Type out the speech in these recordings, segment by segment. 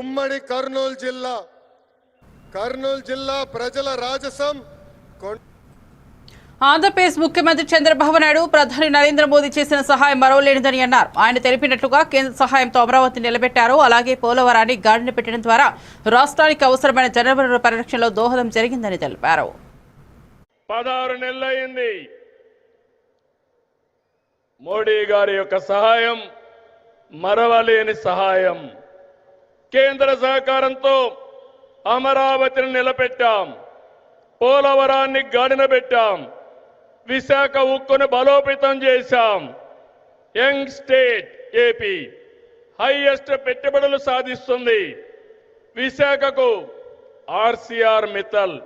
ఉమ్మడి కర్నూలు జిల్లా ప్రజల రాజసం. ఆంధ్రప్రదేశ్ ముఖ్యమంత్రి చంద్రబాబు నాయుడు ప్రధాని నరేంద్ర మోదీ చేసిన సహాయం మరవలేనిదని అన్నారు. ఆయన తెలిపినట్లుగా కేంద్ర సహాయంతో అమరావతి నిలబెట్టారు. అలాగే పోలవరాన్ని గాడిన పెట్టడం ద్వారా రాష్ట్రానికి అవసరమైన జలవనరుల పరిరక్షణలో దోహదం జరిగిందని తెలిపారు. 16 నెలలైంది మోడీ గారి యొక్క సహాయం మరవలేని సహాయం. కేంద్ర సహకారంతో అమరావతిని నిలబెట్టాం, పోలవరాన్ని గాడిన పెట్టాం, విశాఖ ఉక్కును బలోపేతం చేశాం. యంగ్ స్టేట్ ఏపీ హైయెస్ట్ పెట్టుబడులు సాధిస్తుంది. విశాఖకు ఆర్సీఆర్ మిత్తల్,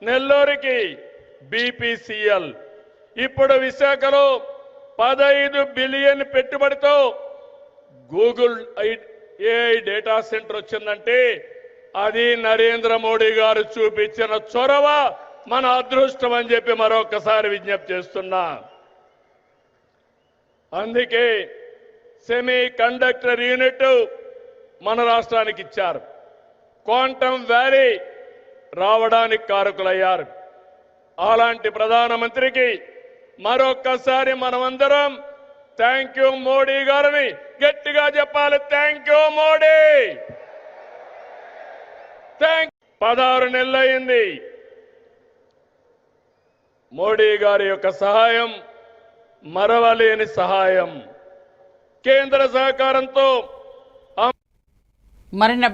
నెల్లూరుకి బీపీసీఎల్. ఇప్పుడు విశాఖలో 15 బిలియన్ పెట్టుబడితో గూగుల్ ఏఐ డేటా సెంటర్ వచ్చిందంటే అది నరేంద్ర మోడీ గారు చూపించిన చొరవ, మన అదృష్టం అని చెప్పి మరొకసారి విజ్ఞప్తి చేస్తున్నా. అందుకే సెమీ కండక్టర్ యూనిట్ మన రాష్ట్రానికి ఇచ్చారు. క్వాంటమ్ వ్యాలీ రావడానికి కారకులయ్యారు. అలాంటి ప్రధానమంత్రికి మరొక్కసారి మనమందరం థ్యాంక్ యూ మోడీ గారిని గట్టిగా చెప్పాలి. Thank you Modi. 16 నెలలైంది మోడీ గారి యొక్క సహాయం మరవలేని సహాయం. కేంద్ర సహకారంతో మరిన్ని